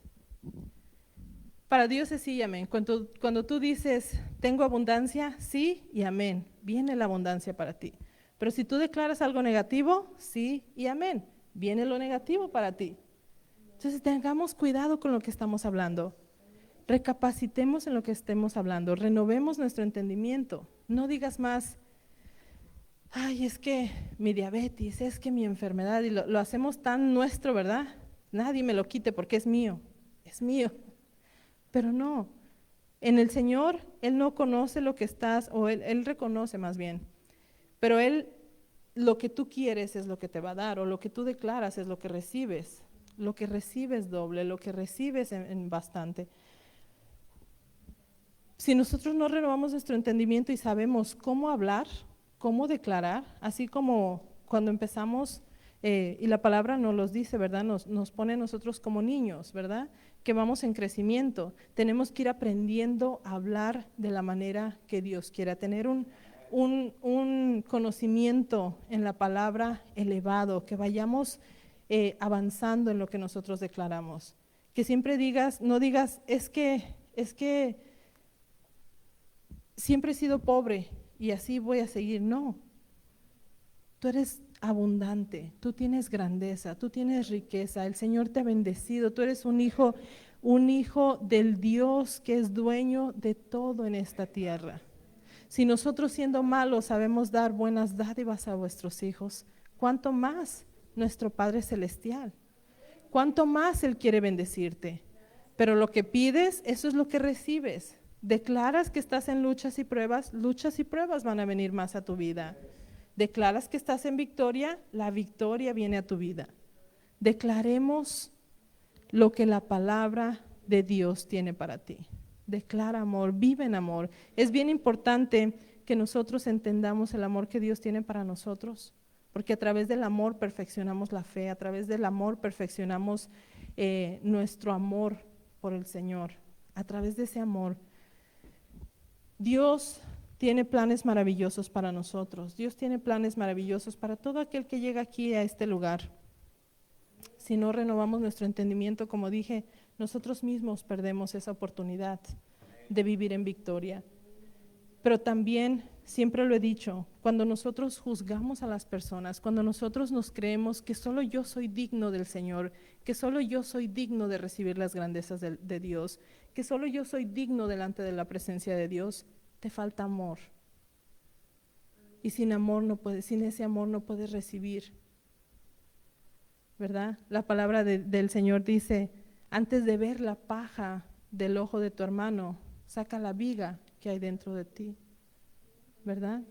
para Dios es sí y amén. Cuando tú dices, tengo abundancia, sí y amén, viene la abundancia para ti. Pero si tú declaras algo negativo, sí y amén, viene lo negativo para ti. Entonces tengamos cuidado con lo que estamos hablando. Recapacitemos en lo que estemos hablando, renovemos nuestro entendimiento. No digas más, ay, es que mi diabetes, es que mi enfermedad, y lo hacemos tan nuestro, ¿verdad? Nadie me lo quite porque es mío, es mío. Pero no, en el Señor, Él no conoce lo que estás, o Él reconoce más bien, pero Él, lo que tú quieres es lo que te va a dar, o lo que tú declaras es lo que recibes doble, lo que recibes en bastante. Si nosotros no renovamos nuestro entendimiento y sabemos cómo hablar, cómo declarar, así como cuando empezamos, y la palabra nos los dice, ¿verdad? Nos pone a nosotros como niños, ¿verdad? Que vamos en crecimiento. Tenemos que ir aprendiendo a hablar de la manera que Dios quiera, tener un conocimiento en la palabra elevado, que vayamos avanzando en lo que nosotros declaramos. Que siempre digas, no digas, es que siempre he sido pobre y así voy a seguir. No, tú eres abundante, tú tienes grandeza, tú tienes riqueza, el Señor te ha bendecido, tú eres un hijo del Dios que es dueño de todo en esta tierra. Si nosotros siendo malos sabemos dar buenas dádivas a vuestros hijos, ¿cuánto más nuestro Padre Celestial? ¿Cuánto más Él quiere bendecirte? Pero lo que pides, eso es lo que recibes. Declaras que estás en luchas y pruebas van a venir más a tu vida. Declaras que estás en victoria, la victoria viene a tu vida. Declaremos lo que la palabra de Dios tiene para ti. Declara amor, vive en amor. Es bien importante que nosotros entendamos el amor que Dios tiene para nosotros, porque a través del amor perfeccionamos la fe, a través del amor perfeccionamos nuestro amor por el Señor. A través de ese amor, Dios tiene planes maravillosos para nosotros. Dios tiene planes maravillosos para todo aquel que llega aquí a este lugar. Si no renovamos nuestro entendimiento, como dije, nosotros mismos perdemos esa oportunidad de vivir en victoria. Pero también, siempre lo he dicho, cuando nosotros juzgamos a las personas, cuando nosotros nos creemos que solo yo soy digno del Señor, que solo yo soy digno de recibir las grandezas de Dios, que solo yo soy digno delante de la presencia de Dios, te falta amor. Y sin ese amor no puedes recibir, ¿verdad? La palabra del Señor dice, antes de ver la paja del ojo de tu hermano, saca la viga que hay dentro de ti, ¿verdad?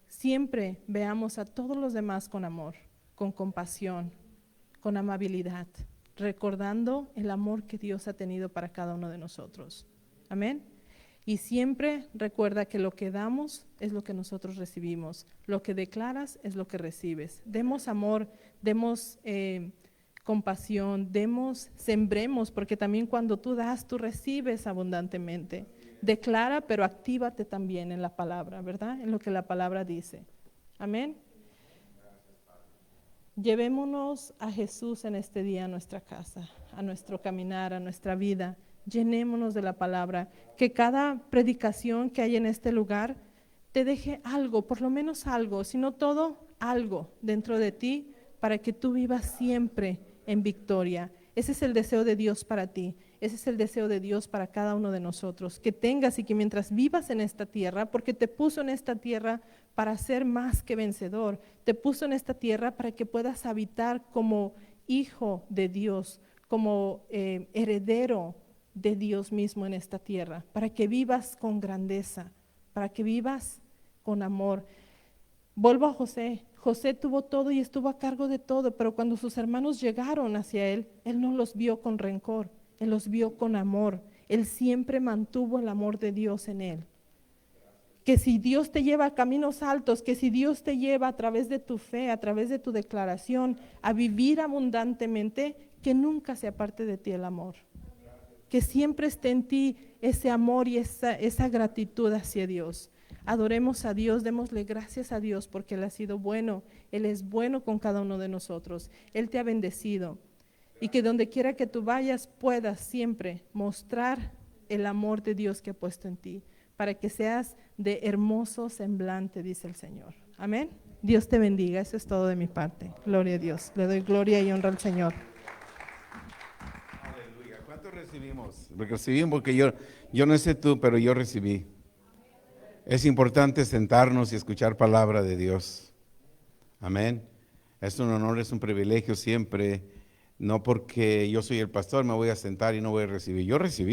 Siempre veamos a todos los demás con amor, con compasión, con amabilidad, recordando el amor que Dios ha tenido para cada uno de nosotros. Amén. Y siempre recuerda que lo que damos es lo que nosotros recibimos, lo que declaras es lo que recibes. Demos amor, demos compasión, sembremos, porque también cuando tú das, tú recibes abundantemente. Declara, pero actívate también en la palabra, ¿verdad? En lo que la palabra dice. Amén. Llevémonos a Jesús en este día a nuestra casa, a nuestro caminar, a nuestra vida. Llenémonos de la palabra, que cada predicación que hay en este lugar te deje algo, por lo menos algo, si no todo, algo dentro de ti para que tú vivas siempre en victoria. Ese es el deseo de Dios para ti, ese es el deseo de Dios para cada uno de nosotros, que tengas y que mientras vivas en esta tierra, porque te puso en esta tierra para ser más que vencedor, te puso en esta tierra para que puedas habitar como hijo de Dios, como heredero de Dios mismo en esta tierra, para que vivas con grandeza, para que vivas con amor. Vuelvo a José. José tuvo todo y estuvo a cargo de todo, pero cuando sus hermanos llegaron hacia él, él no los vio con rencor, él los vio con amor. Él siempre mantuvo el amor de Dios en él. Que si Dios te lleva a caminos altos, que si Dios te lleva a través de tu fe, a través de tu declaración, a vivir abundantemente, que nunca se aparte de ti el amor. Que siempre esté en ti ese amor y esa gratitud hacia Dios. Adoremos a Dios, démosle gracias a Dios porque Él ha sido bueno. Él es bueno con cada uno de nosotros. Él te ha bendecido. Y que donde quiera que tú vayas puedas siempre mostrar el amor de Dios que ha puesto en ti, para que seas de hermoso semblante, dice el Señor. Amén. Dios te bendiga. Eso es todo de mi parte. Gloria a Dios. Le doy gloria y honra al Señor. Aleluya. ¿Cuánto recibimos? Recibimos porque yo no sé tú, pero yo recibí. Es importante sentarnos y escuchar palabra de Dios. Amén. Es un honor, es un privilegio siempre. No porque yo soy el pastor me voy a sentar y no voy a recibir. Yo recibí.